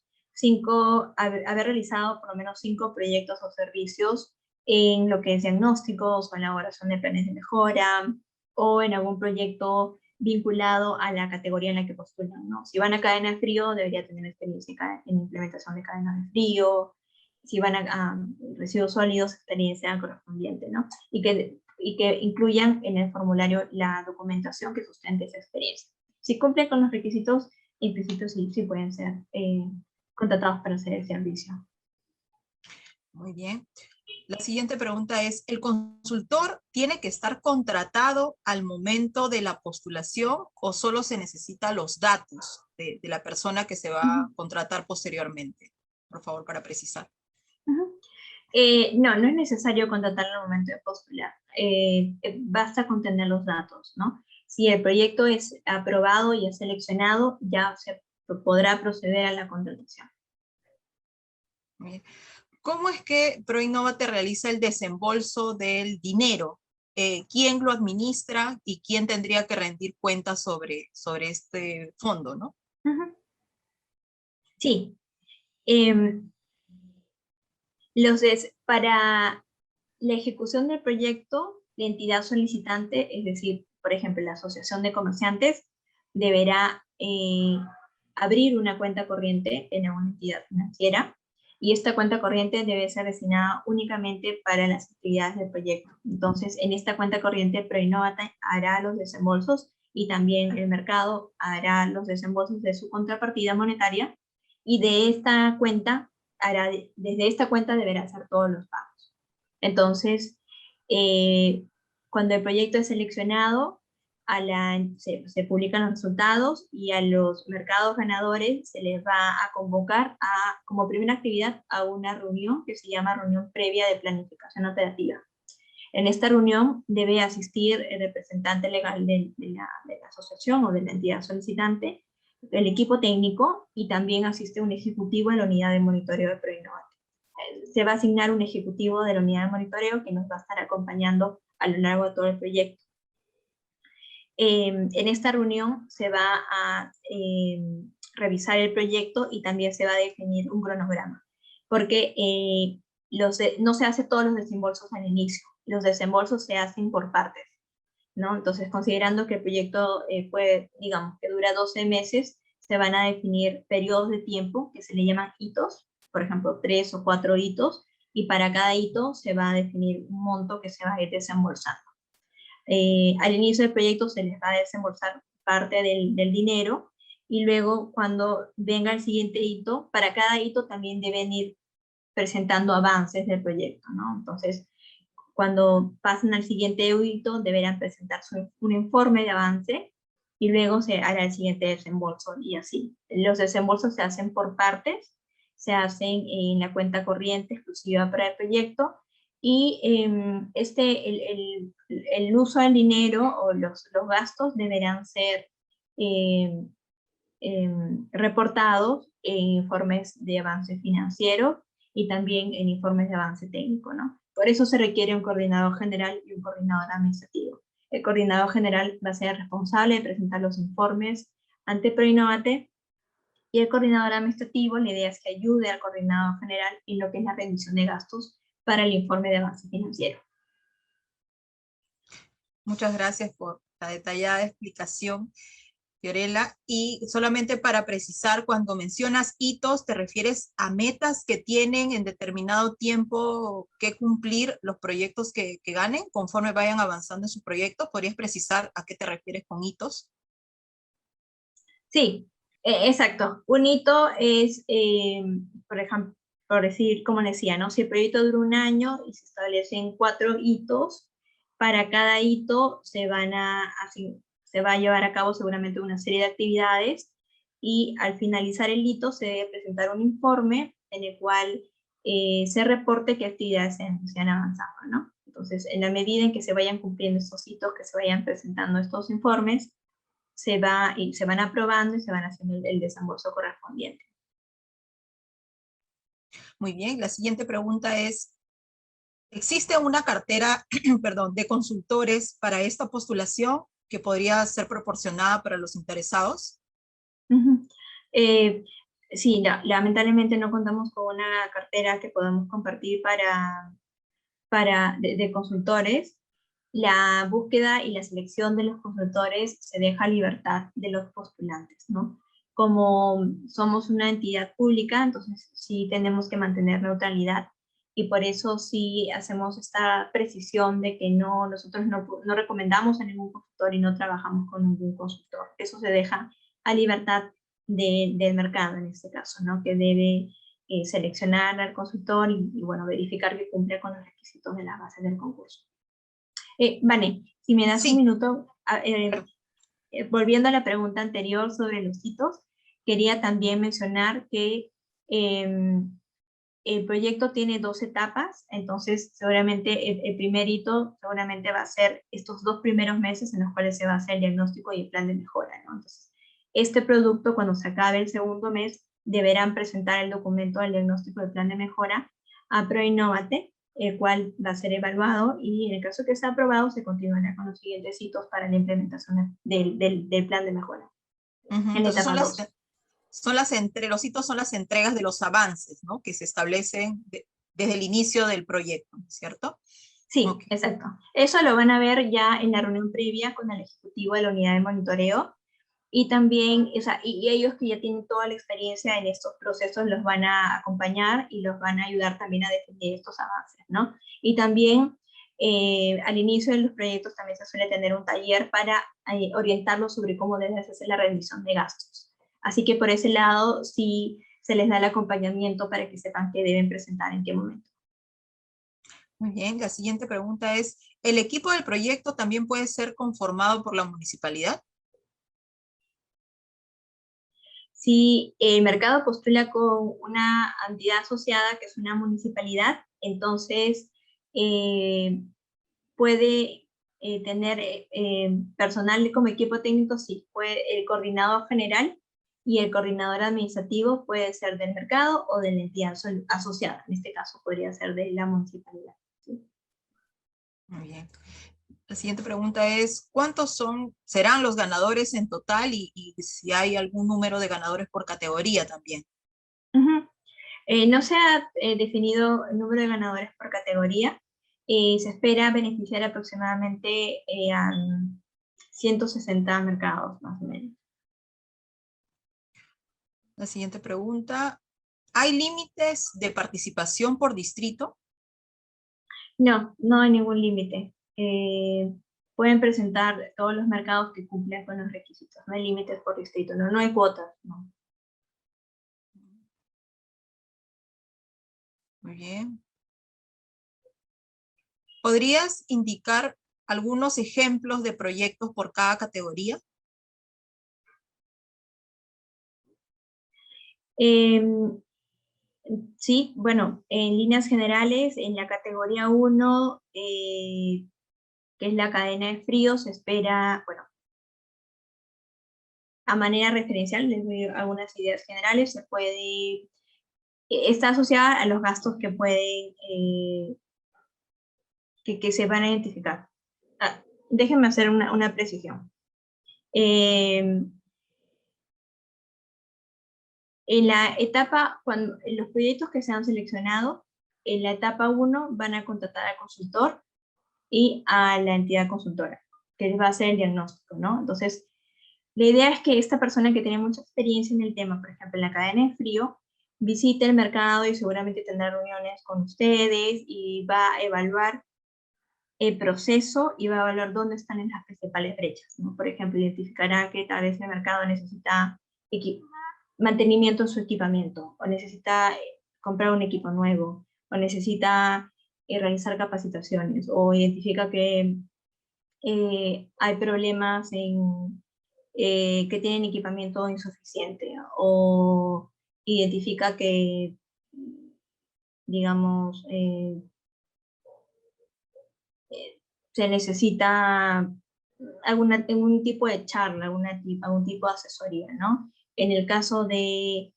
haber realizado por lo menos 5 proyectos o servicios en lo que es diagnósticos o elaboración de planes de mejora, o en algún proyecto vinculado a la categoría en la que postulan, ¿no? Si van a cadena de frío, debería tener experiencia en implementación de cadenas de frío. Si van a residuos sólidos, experiencia correspondiente, ¿no? Y que incluyan en el formulario la documentación que sustente esa experiencia. Si cumplen con los requisitos, en principio sí pueden ser contratados para hacer el servicio. Muy bien. La siguiente pregunta es, ¿el consultor tiene que estar contratado al momento de la postulación o solo se necesitan los datos de la persona que se va a contratar posteriormente? Por favor, para precisar. No es necesario contratarlo al momento de postular. Basta con tener los datos, ¿no? Si el proyecto es aprobado y es seleccionado, ya se podrá proceder a la contratación. Bien. ¿Cómo es que ProInnovate realiza el desembolso del dinero? ¿Quién lo administra y quién tendría que rendir cuentas sobre este fondo, no? Sí. Para la ejecución del proyecto, la entidad solicitante, es decir, por ejemplo, la Asociación de Comerciantes, deberá abrir una cuenta corriente en una entidad financiera, y esta cuenta corriente debe ser destinada únicamente para las actividades del proyecto. Entonces, en esta cuenta corriente, ProInnovate hará los desembolsos y también el mercado hará los desembolsos de su contrapartida monetaria, y de esta cuenta desde esta cuenta deberá hacer todos los pagos. Entonces, cuando el proyecto es seleccionado, se publican los resultados, y a los mercados ganadores se les va a convocar como primera actividad a una reunión que se llama reunión previa de planificación operativa. En esta reunión debe asistir el representante legal de la asociación o de la entidad solicitante, el equipo técnico, y también asiste un ejecutivo de la unidad de monitoreo de ProInnovate. Se va a asignar un ejecutivo de la unidad de monitoreo que nos va a estar acompañando a lo largo de todo el proyecto. En esta reunión se va a revisar el proyecto y también se va a definir un cronograma, porque no se hace todos los desembolsos al inicio, los desembolsos se hacen por partes, ¿no? Entonces, considerando que el proyecto digamos, que dura 12 meses, se van a definir periodos de tiempo que se le llaman hitos, por ejemplo, 3 o 4 hitos, y para cada hito se va a definir un monto que se va a ir desembolsando. Al inicio del proyecto se les va a desembolsar parte del dinero, y luego cuando venga el siguiente hito, para cada hito también deben ir presentando avances del proyecto, ¿no? Entonces, cuando pasen al siguiente hito, deberán presentar un informe de avance, y luego se hará el siguiente desembolso, y así. Los desembolsos se hacen por partes, se hacen en la cuenta corriente exclusiva para el proyecto, y el uso del dinero o los gastos deberán ser reportados en informes de avance financiero y también en informes de avance técnico, ¿no? Por eso se requiere un coordinador general y un coordinador administrativo. El coordinador general va a ser responsable de presentar los informes ante ProInnovate, y el coordinador administrativo, la idea es que ayude al coordinador general en lo que es la rendición de gastos para el informe de avance financiero. Muchas gracias por la detallada explicación, Fiorella. Y solamente para precisar, cuando mencionas hitos, ¿te refieres a metas que tienen en determinado tiempo que cumplir los proyectos que ganen conforme vayan avanzando en sus proyectos? ¿Podrías precisar a qué te refieres con hitos? Sí, exacto. Un hito es, por ejemplo, por decir, como decía, ¿no? Si el proyecto dura 1 año y se establecen 4 hitos, para cada hito se va a llevar a cabo seguramente una serie de actividades, y al finalizar el hito se debe presentar un informe en el cual se reporte qué actividades se han avanzado, ¿no? Entonces, en la medida en que se vayan cumpliendo estos hitos, que se vayan presentando estos informes, se van aprobando y se van haciendo el desembolso correspondiente. Muy bien, la siguiente pregunta es, ¿existe una cartera perdón, de consultores para esta postulación que podría ser proporcionada para los interesados? Sí, lamentablemente no contamos con una cartera que podamos compartir de consultores. La búsqueda y la selección de los consultores se deja a libertad de los postulantes, ¿no? Como somos una entidad pública, entonces sí tenemos que mantener neutralidad, y por eso sí hacemos esta precisión de que nosotros no recomendamos a ningún consultor y no trabajamos con ningún consultor. Eso se deja a libertad del mercado en este caso, ¿no? Que debe seleccionar al consultor y, bueno, verificar que cumple con los requisitos de las bases del concurso. Vane, si me das un Sí, minuto, claro. volviendo a la pregunta anterior sobre los hitos, quería también mencionar que el proyecto tiene 2 etapas, entonces seguramente el primer hito seguramente va a ser estos 2 primeros meses en los cuales se va a hacer el diagnóstico y el plan de mejora, ¿no? Entonces, este producto, cuando se acabe el segundo mes, deberán presentar el documento del diagnóstico del plan de mejora a ProInnovate, el cual va a ser evaluado, y en el caso que sea aprobado, se continuará con los siguientes hitos para la implementación del plan de mejora, en la Entonces etapa 2. los hitos son las entregas de los avances, ¿no? Que se establecen desde el inicio del proyecto, ¿cierto? Sí, Okay. exacto. Eso lo van a ver ya en la reunión previa con el ejecutivo de la unidad de monitoreo, y también, o sea, y ellos que ya tienen toda la experiencia en estos procesos los van a acompañar y los van a ayudar también a definir estos avances, ¿no? Y también al inicio de los proyectos también se suele tener un taller para orientarlos sobre cómo debe hacerse la rendición de gastos. Así que por ese lado sí se les da el acompañamiento para que sepan qué deben presentar en qué momento. Muy bien, la siguiente pregunta es, ¿el equipo del proyecto también puede ser conformado por la municipalidad? Si el mercado postula con una entidad asociada, que es una municipalidad, entonces puede tener personal como equipo técnico, sí, el coordinador general y el coordinador administrativo puede ser del mercado o de la entidad asociada. En este caso podría ser de la municipalidad. ¿Sí? Muy bien. La siguiente pregunta es, ¿cuántos serán los ganadores en total y si hay algún número de ganadores por categoría también? No se ha definido el número de ganadores por categoría. Se espera beneficiar aproximadamente a 160 mercados, más o menos. La siguiente pregunta, ¿hay límites de participación por distrito? No, no hay ningún límite. Pueden presentar todos los mercados que cumplen con los requisitos. No hay límites por distrito, no hay cuotas. No. Muy bien. ¿Podrías indicar algunos ejemplos de proyectos por cada categoría? Sí, bueno, en líneas generales, en la categoría 1, que es la cadena de frío, se espera, bueno, a manera referencial, les doy algunas ideas generales, está asociada a los gastos que pueden, que se van a identificar. Déjenme hacer una precisión. En la etapa, en los proyectos que se han seleccionado, en la etapa 1 van a contratar al consultor y a la entidad consultora, que les va a hacer el diagnóstico, ¿no? Entonces, la idea es que esta persona que tiene mucha experiencia en el tema, por ejemplo, en la cadena de frío, visite el mercado y seguramente tendrá reuniones con ustedes y va a evaluar el proceso y va a evaluar dónde están las principales brechas, ¿no? Por ejemplo, identificará que tal vez el mercado necesita mantenimiento en su equipamiento, o necesita comprar un equipo nuevo, o necesita realizar capacitaciones, o identifica que hay problemas que tienen equipamiento insuficiente, o identifica que digamos, se necesita algún tipo de charla, algún tipo de asesoría, ¿no? En el caso de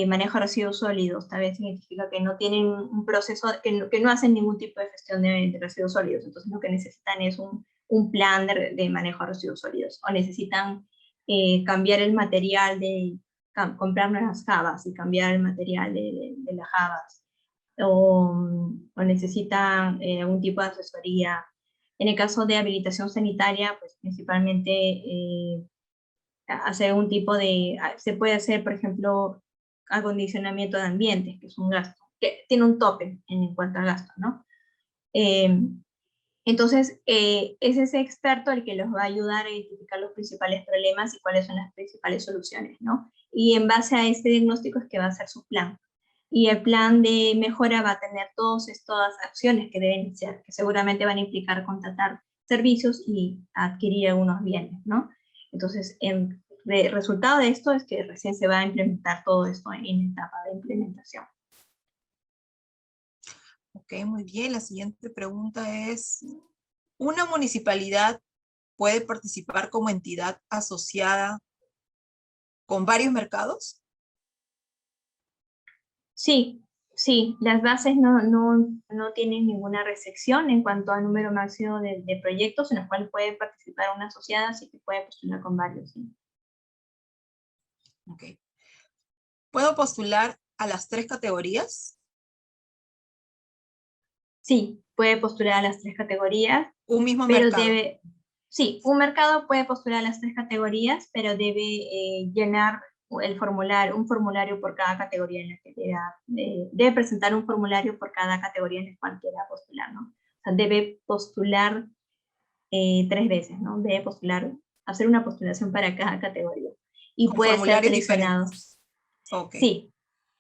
manejo de residuos sólidos, tal vez significa que no tienen un proceso, que no hacen ningún tipo de gestión de residuos sólidos, entonces lo que necesitan es un plan de manejo de residuos sólidos, o necesitan cambiar el material comprar nuevas jabas y cambiar el material de las jabas, o necesitan algún tipo de asesoría. En el caso de habilitación sanitaria, pues principalmente hacer un tipo se puede hacer, por ejemplo, acondicionamiento de ambientes, que es un gasto, que tiene un tope en cuanto a gasto, ¿no? Entonces, es ese experto el que los va a ayudar a identificar los principales problemas y cuáles son las principales soluciones, ¿no? Y en base a este diagnóstico es que va a hacer su plan. Y el plan de mejora va a tener todas estas acciones que deben ser, que seguramente van a implicar contratar servicios y adquirir algunos bienes, ¿no? Entonces, el resultado de esto es que recién se va a implementar todo esto en etapa de implementación. Ok, muy bien. La siguiente pregunta es, ¿una municipalidad puede participar como entidad asociada con varios mercados? Sí, sí, las bases no tienen ninguna restricción en cuanto al número máximo de proyectos en los cuales puede participar una asociada, así que puede postular con varios. ¿Sí? Ok. ¿Puedo postular a las 3 categorías? Sí, puede postular a las 3 categorías, Un mismo pero mercado. sí, un mercado puede postular a las 3 categorías, pero debe llenar un formulario por cada categoría en la que debe presentar un formulario por cada categoría en la cual quiera postular, ¿no? O sea, debe postular 3 veces, ¿no? Debe hacer una postulación para cada categoría. Y Con puede ser formularios seleccionado. diferentes. Ok.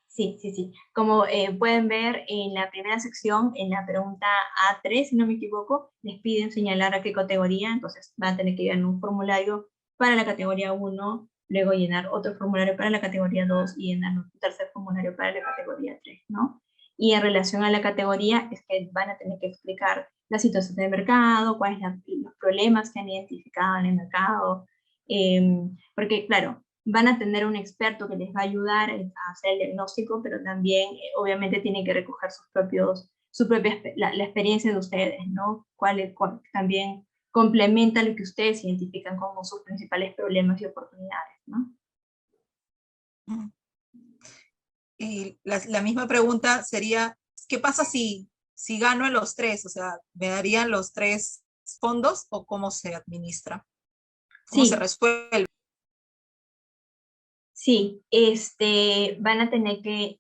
Sí, sí. Como pueden ver en la primera sección, en la pregunta A3, si no me equivoco, les piden señalar a qué categoría, entonces van a tener que llenar un formulario para la categoría 1, luego llenar otro formulario para la categoría 2 y llenar un tercer formulario para la categoría 3, ¿no? Y en relación a la categoría, es que van a tener que explicar la situación del mercado, cuáles son los problemas que han identificado en el mercado, porque claro, van a tener un experto que les va a ayudar a hacer el diagnóstico, pero también obviamente tienen que recoger la experiencia de ustedes, ¿no? También complementa lo que ustedes identifican como sus principales problemas y oportunidades, ¿no? Y la misma pregunta sería, ¿qué pasa si gano en los 3? O sea, ¿me darían los 3 fondos o cómo se administra? ¿Cómo se Sí, resuelve? sí, van a tener que,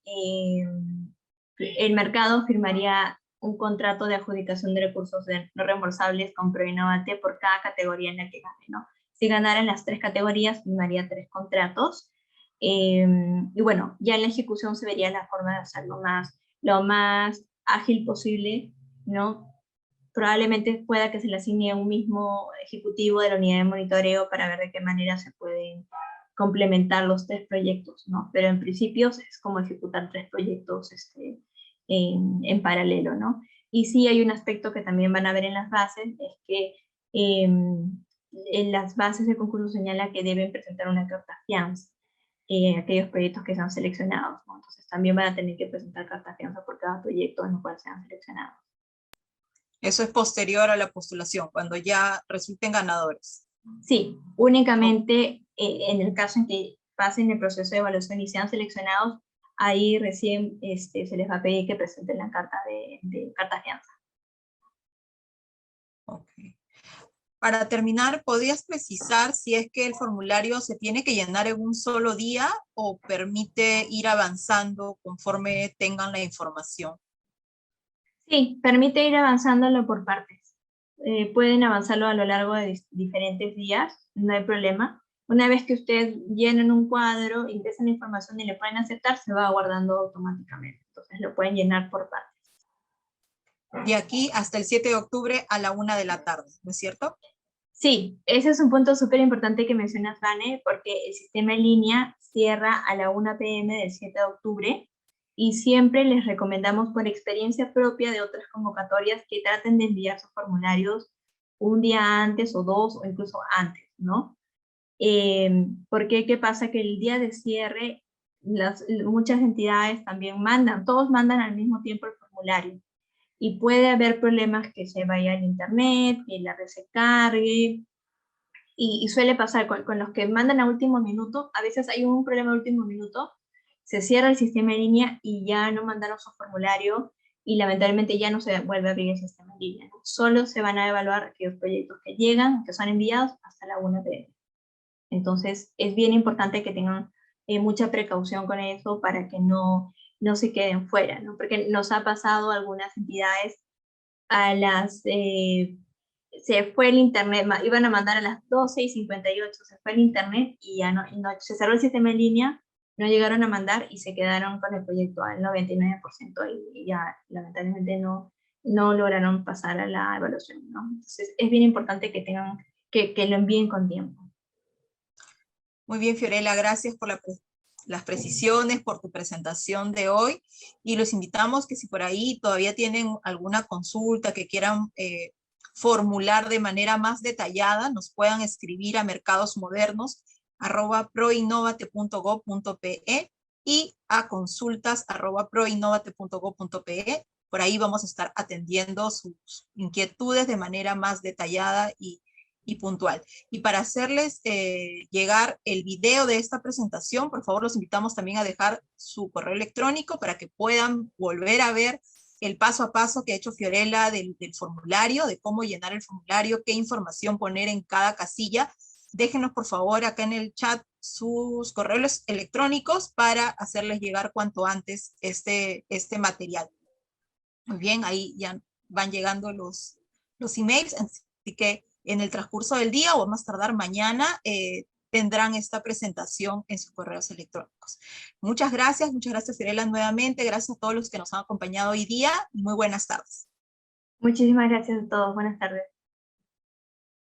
el mercado firmaría un contrato de adjudicación de recursos no reembolsables con ProInnovate por cada categoría en la que gane, ¿no? Si ganaran las 3 categorías, firmaría 3 contratos. Y bueno, ya en la ejecución se vería la forma de hacerlo lo más ágil posible, ¿no? Probablemente pueda que se le asigne a un mismo ejecutivo de la unidad de monitoreo para ver de qué manera se pueden complementar los 3 proyectos, ¿no? Pero en principio es como ejecutar 3 proyectos en paralelo, ¿no? Y sí hay un aspecto que también van a ver en las bases, es que en las bases de concurso señala que deben presentar una carta fianza aquellos proyectos que sean seleccionados, ¿no? Entonces también van a tener que presentar carta fianza por cada proyecto en el cual sean seleccionados. Eso es posterior a la postulación, cuando ya resulten ganadores. Sí, únicamente en el caso en que pasen el proceso de evaluación y sean seleccionados, ahí recién se les va a pedir que presenten la carta de carta fianza. Okay. Para terminar, ¿podrías precisar si es que el formulario se tiene que llenar en un solo día o permite ir avanzando conforme tengan la información? Sí, permite ir avanzándolo por partes. Pueden avanzarlo a lo largo de diferentes días, no hay problema. Una vez que ustedes llenen un cuadro, ingresan la información y le pueden aceptar, se va guardando automáticamente. Entonces lo pueden llenar por partes. De aquí hasta el 7 de octubre a la 1 de la tarde, ¿no es cierto? Sí, ese es un punto súper importante que mencionas, Vane, porque el sistema en línea cierra a la 1 p.m. del 7 de octubre y siempre les recomendamos por experiencia propia de otras convocatorias que traten de enviar sus formularios un día antes o dos o incluso antes, ¿no? Porque ¿qué pasa? Que el día de cierre muchas entidades también mandan, todos mandan al mismo tiempo el formulario y puede haber problemas que se vaya al internet, que la red se cargue, y suele pasar con los que mandan a último minuto, a veces hay un problema a último minuto, se cierra el sistema en línea y ya no mandaron su formulario y lamentablemente ya no se vuelve a abrir el sistema en línea, ¿no? Solo se van a evaluar aquellos proyectos que llegan, que son enviados hasta la 1 p.m. Entonces es bien importante que tengan mucha precaución con eso para que no se queden fuera, ¿no? Porque nos ha pasado a algunas entidades a las se fue el internet, iban a mandar a las 12:58, se fue el internet y ya no, se cerró el sistema en línea, no llegaron a mandar y se quedaron con el proyecto al 99% y ya lamentablemente no lograron pasar a la evaluación, ¿no? Entonces es bien importante que tengan, que lo envíen con tiempo. Muy bien, Fiorella, gracias por las precisiones, por tu presentación de hoy, y los invitamos que si por ahí todavía tienen alguna consulta que quieran formular de manera más detallada, nos puedan escribir a mercadosmodernos@proinnovate.gov.pe y a consultas@proinnovate.gov.pe. Por ahí vamos a estar atendiendo sus inquietudes de manera más detallada y puntual. Y para hacerles llegar el video de esta presentación, por favor los invitamos también a dejar su correo electrónico para que puedan volver a ver el paso a paso que ha hecho Fiorella del formulario, de cómo llenar el formulario, qué información poner en cada casilla. Déjenos por favor acá en el chat sus correos electrónicos para hacerles llegar cuanto antes este material. Muy bien, ahí ya van llegando los emails, así que en el transcurso del día o más tardar mañana tendrán esta presentación en sus correos electrónicos. Muchas gracias Fiorella nuevamente, gracias a todos los que nos han acompañado hoy día y muy buenas tardes. Muchísimas gracias a todos, buenas tardes.